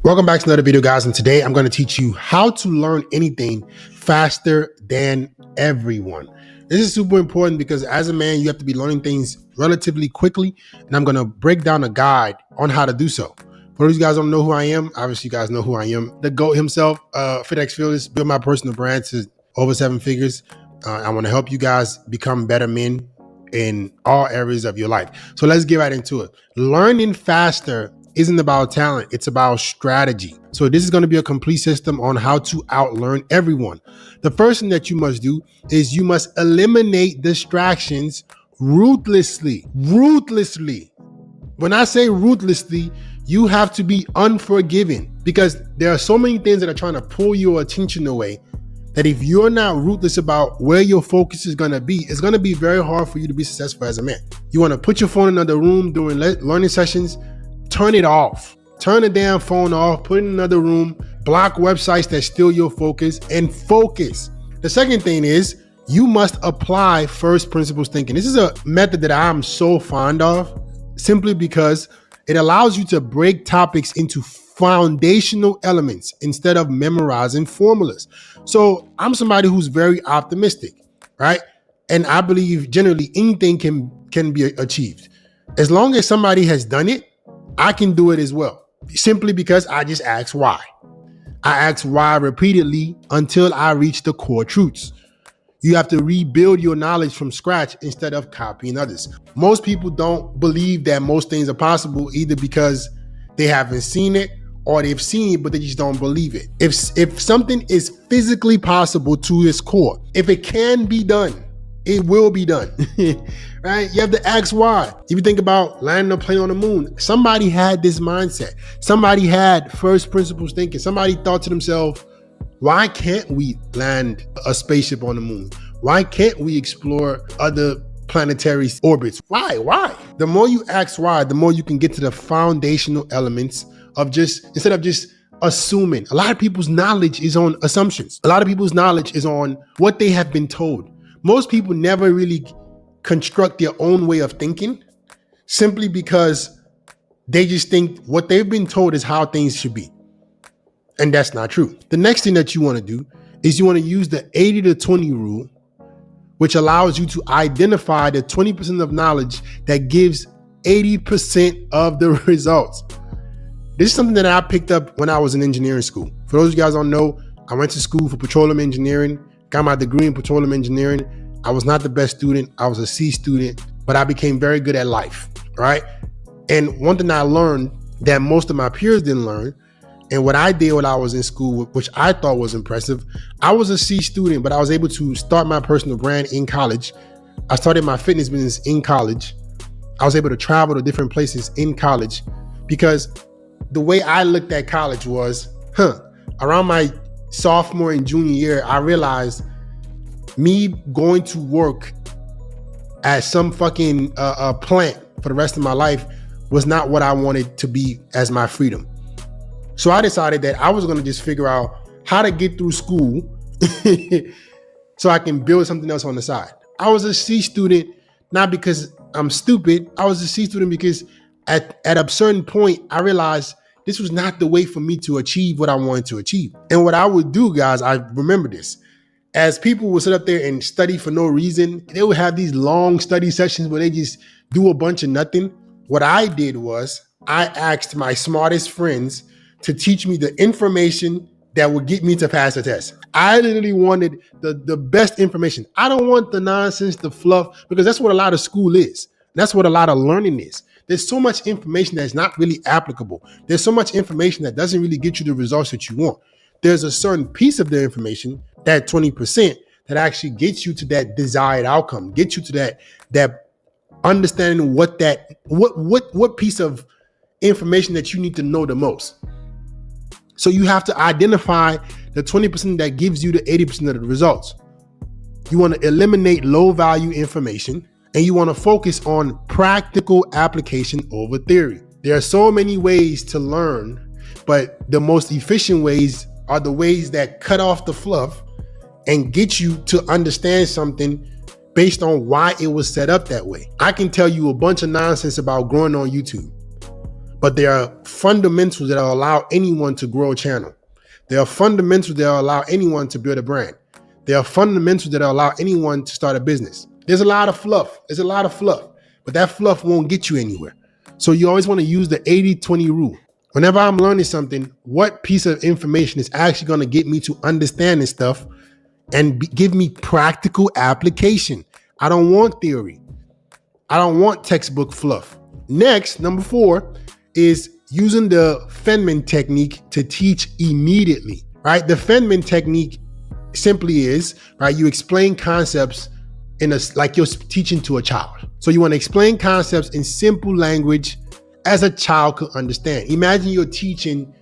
Welcome back to another video, guys, and today I'm going to teach you how to learn anything faster than everyone. This is super important because as a man, you have to be learning things relatively quickly, and I'm going to break down a guide on how to do so. For those of you guys who don't know who I am, obviously you guys know who I am. The GOAT himself, FitX Fearless, built my personal brand to over 7 figures. I want to help you guys become better men in all areas of your life. So let's get right into it. Learning faster isn't about talent, it's about strategy. So this is going to be a complete system on how to outlearn everyone. The first thing that you must do is you must eliminate distractions ruthlessly. Ruthlessly. When I say ruthlessly, you have to be unforgiving because there are so many things that are trying to pull your attention away that if you're not ruthless about where your focus is going to be, it's going to be very hard for you to be successful as a man. You want to put your phone in another room during learning sessions. Turn it off. Turn the damn phone off, put it in another room, block websites that steal your focus, and focus. The second thing is you must apply first principles thinking. This is a method that I'm so fond of simply because it allows you to break topics into foundational elements instead of memorizing formulas. So I'm somebody who's very optimistic, right? And I believe generally anything can be achieved. As long as somebody has done it, I can do it as well, simply because I just ask why. I ask why repeatedly until I reach the core truths. You have to rebuild your knowledge from scratch instead of copying others. Most people don't believe that most things are possible either because they haven't seen it or they've seen it, but they just don't believe it. If something is physically possible to its core, if it can be done, it will be done, right? You have to ask why. If you think about landing a plane on the moon, somebody had this mindset. Somebody had first principles thinking. Somebody thought to themselves, why can't we land a spaceship on the moon? Why can't we explore other planetary orbits? Why? The more you ask why, the more you can get to the foundational elements of instead of just assuming. A lot of people's knowledge is on assumptions. A lot of people's knowledge is on what they have been told. Most people never really construct their own way of thinking simply because they just think what they've been told is how things should be. And that's not true. The next thing that you want to do is you want to use the 80-20 rule, which allows you to identify the 20% of knowledge that gives 80% of the results. This is something that I picked up when I was in engineering school. For those of you guys who don't know, I went to school for petroleum engineering. Got my degree in petroleum engineering. I was not the best student. I was a C student, but I became very good at life, right? And one thing I learned that most of my peers didn't learn, and what I did when I was in school, which I thought was impressive, I was a C student, but I was able to start my personal brand in college. I started my fitness business in college. I was able to travel to different places in college because the way I looked at college was, around my sophomore and junior year, I realized me going to work at some fucking plant for the rest of my life was not what I wanted to be as my freedom. So I decided that I was going to just figure out how to get through school so I can build something else on the side. I was a C student, not because I'm stupid. I was a C student because at a certain point, I realized this was not the way for me to achieve what I wanted to achieve. And what I would do, guys, I remember this. As people would sit up there and study for no reason, they would have these long study sessions where they just do a bunch of nothing. What I did was I asked my smartest friends to teach me the information that would get me to pass the test. I literally wanted the best information. I don't want the nonsense, the fluff, because that's what a lot of school is. That's what a lot of learning is. There's so much information that's not really applicable. There's so much information that doesn't really get you the results that you want. There's a certain piece of the information, that 20%, that actually gets you to that desired outcome, gets you to that understanding what piece of information that you need to know the most. So you have to identify the 20% that gives you the 80% of the results. You want to eliminate low value information, and you want to focus on practical application over theory. There are so many ways to learn, but the most efficient ways are the ways that cut off the fluff and get you to understand something based on why it was set up that way. I can tell you a bunch of nonsense about growing on YouTube, but there are fundamentals that will allow anyone to grow a channel. There are fundamentals that will allow anyone to build a brand. There are fundamentals that will allow anyone to start a business. There's a lot of fluff. But that fluff won't get you anywhere. So you always want to use the 80-20 rule. Whenever I'm learning something, what piece of information is actually going to get me to understand this stuff and give me practical application? I don't want theory. I don't want textbook fluff. Next, number 4 is using the Feynman technique to teach immediately, right? The Feynman technique simply is, right, you explain concepts like you're teaching to a child. So you want to explain concepts in simple language as a child could understand. Imagine you're teaching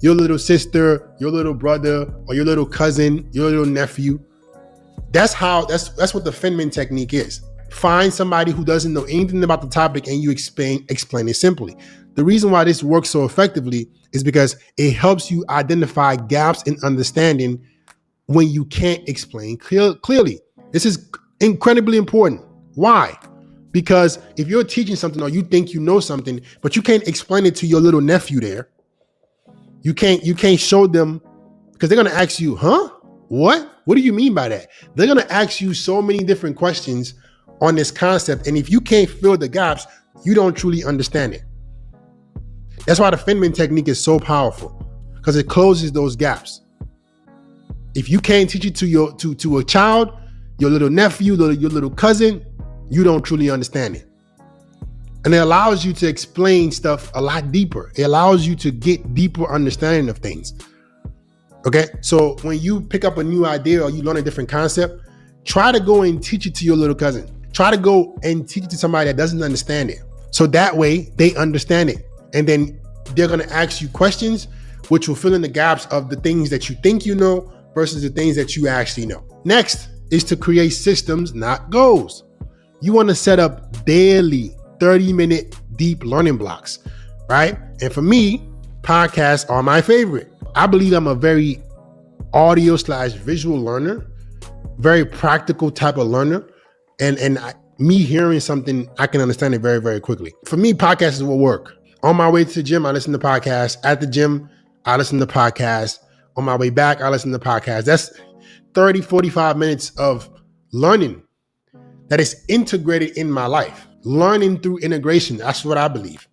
your little sister, your little brother, or your little cousin, your little nephew. That's what the Feynman technique is. Find somebody who doesn't know anything about the topic and you explain it simply. The reason why this works so effectively is because it helps you identify gaps in understanding when you can't explain clearly. This is incredibly important. Why? Because if you're teaching something or you think you know something, but you can't explain it to your little nephew there, you can't show them, because they're going to ask you, huh? What? What do you mean by that? They're going to ask you so many different questions on this concept. And if you can't fill the gaps, you don't truly understand it. That's why the Feynman technique is so powerful, because it closes those gaps. If you can't teach it to a child, your little nephew, your little cousin, you don't truly understand it. And it allows you to explain stuff a lot deeper. It allows you to get deeper understanding of things. Okay, so when you pick up a new idea or you learn a different concept, try to go and teach it to your little cousin. Try to go and teach it to somebody that doesn't understand it. So that way they understand it. And then they're going to ask you questions, which will fill in the gaps of the things that you think you know versus the things that you actually know. Next is to create systems, not goals. You want to set up daily 30-minute deep learning blocks, right? And for me, podcasts are my favorite. I believe I'm a very audio/visual learner, very practical type of learner. Me hearing something, I can understand it very, very quickly. For me, podcasts will work. On my way to the gym, I listen to podcasts. At the gym, I listen to podcasts. On my way back, I listen to podcasts. That's 30, 45 minutes of learning that is integrated in my life. Learning through integration. That's what I believe.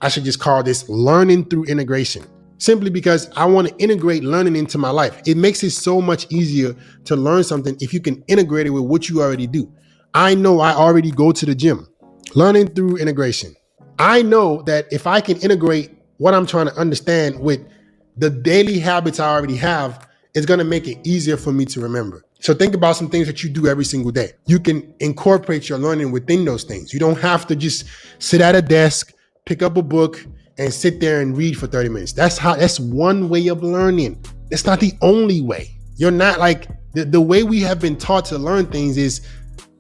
I should just call this learning through integration, simply because I want to integrate learning into my life. It makes it so much easier to learn something if you can integrate it with what you already do. I know I already go to the gym. Learning through integration. I know that if I can integrate what I'm trying to understand with the daily habits I already have, it's going to make it easier for me to remember. So think about some things that you do every single day. You can incorporate your learning within those things. You don't have to just sit at a desk, pick up a book, and sit there and read for 30 minutes. That's one way of learning. It's not the only way. You're not like, the way we have been taught to learn things is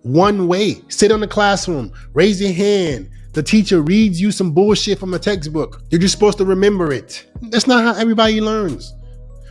one way. Sit in the classroom, raise your hand. The teacher reads you some bullshit from a textbook. You're just supposed to remember it. That's not how everybody learns.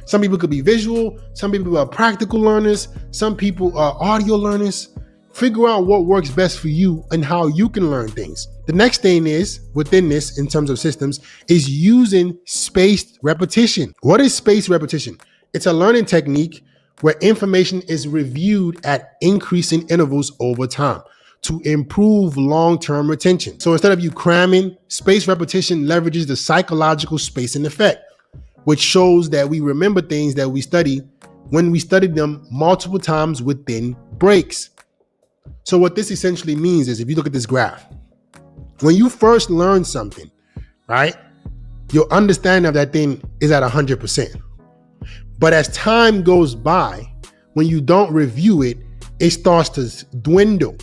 Some people could be visual. Some people are practical learners. Some people are audio learners. Figure out what works best for you and how you can learn things. The next thing is, within this, in terms of systems, is using spaced repetition. What is spaced repetition? It's a learning technique where information is reviewed at increasing intervals over time to improve long-term retention. So instead of you cramming, spaced repetition leverages the psychological spacing effect, which shows that we remember things that we study when we studied them multiple times within breaks. So what this essentially means is, if you look at this graph, when you first learn something, right, your understanding of that thing is at 100%. But as time goes by, when you don't review it, it starts to dwindle.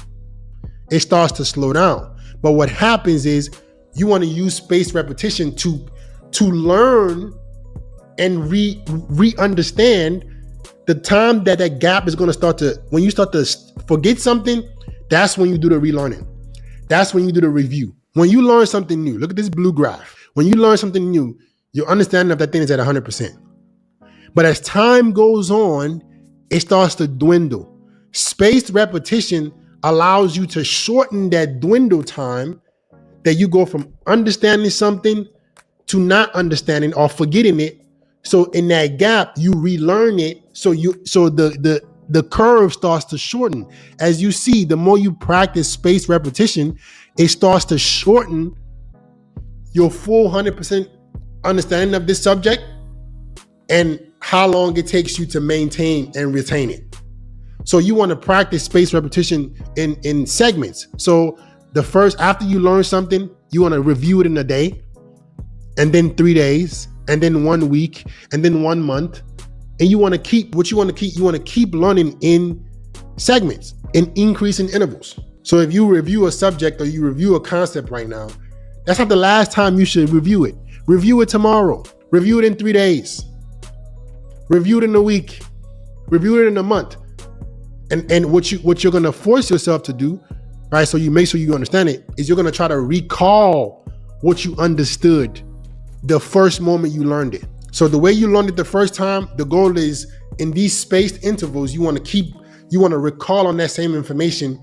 It starts to slow down. But what happens is you want to use spaced repetition to learn and re-understand the time that gap is going to start to, when you start to forget something, that's when you do the relearning. That's when you do the review. When you learn something new, look at this blue graph. When you learn something new, your understanding of that thing is at 100%. But as time goes on, it starts to dwindle. Spaced repetition allows you to shorten that dwindle time that you go from understanding something to not understanding or forgetting it. So in that gap, you relearn it. So the curve starts to shorten. As you see, the more you practice spaced repetition, it starts to shorten your full 100% understanding of this subject and how long it takes you to maintain and retain it. So you want to practice spaced repetition in segments. So after you learn something, you want to review it in a day, and then 3 days, and then 1 week, and then 1 month. And you want to keep learning in segments, in increasing intervals. So if you review a subject or you review a concept right now, that's not the last time you should review it. Review it tomorrow. Review it in 3 days. Review it in a week. Review it in a month. And what you're gonna force yourself to do, right? So you make sure you understand it, is you're gonna try to recall what you understood the first moment you learned it. So the way you learned it the first time, the goal is in these spaced intervals, you want to recall on that same information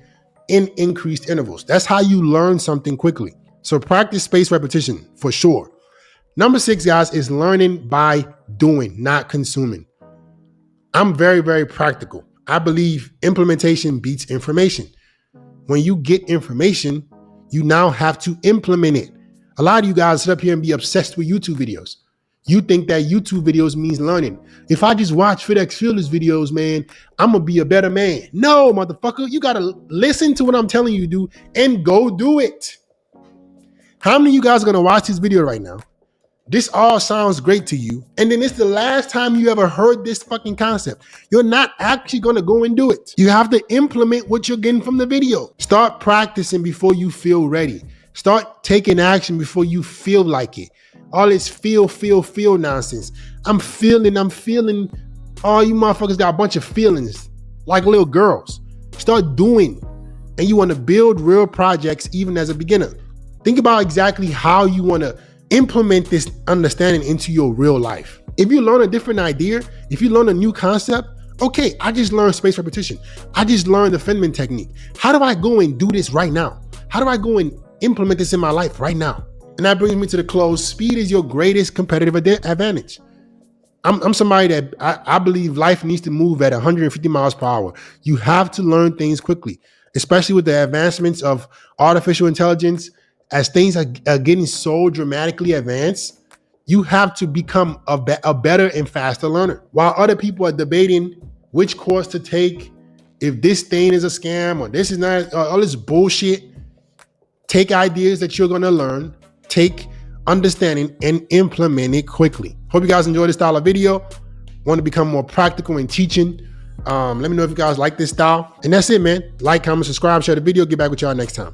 in increased intervals. That's how you learn something quickly. So practice spaced repetition for sure. Number 6, guys, is learning by doing, not consuming. I'm very, very practical. I believe implementation beats information. When you get information, you now have to implement it. A lot of you guys sit up here and be obsessed with YouTube videos. You think that YouTube videos means learning. If I just watch FedEx Fearless videos, man, I'm going to be a better man. No, motherfucker, you got to listen to what I'm telling you to do and go do it. How many of you guys are going to watch this video right now? This all sounds great to you. And then it's the last time you ever heard this fucking concept. You're not actually going to go and do it. You have to implement what you're getting from the video. Start practicing before you feel ready. Start taking action before you feel like it. All this feel nonsense. I'm feeling. All you motherfuckers got a bunch of feelings like little girls. Start doing. And you want to build real projects even as a beginner. Think about exactly how you want to implement this understanding into your real life. If you learn a different idea, if you learn a new concept, okay, I just learned spaced repetition. I just learned the Feynman technique. How do I go and do this right now? How do I go and implement this in my life right now? And that brings me to the close. Speed is your greatest competitive advantage. I'm somebody that I believe life needs to move at 150 miles per hour. You have to learn things quickly, especially with the advancements of artificial intelligence. As things are getting so dramatically advanced, you have to become a better and faster learner. While other people are debating which course to take, if this thing is a scam or this is not, all this bullshit, take ideas that you're going to learn, take understanding, and implement it quickly. Hope you guys enjoy this style of video. Want to become more practical in teaching? Let me know if you guys like this style. And that's it, man. Like, comment, subscribe, share the video. Get back with y'all next time.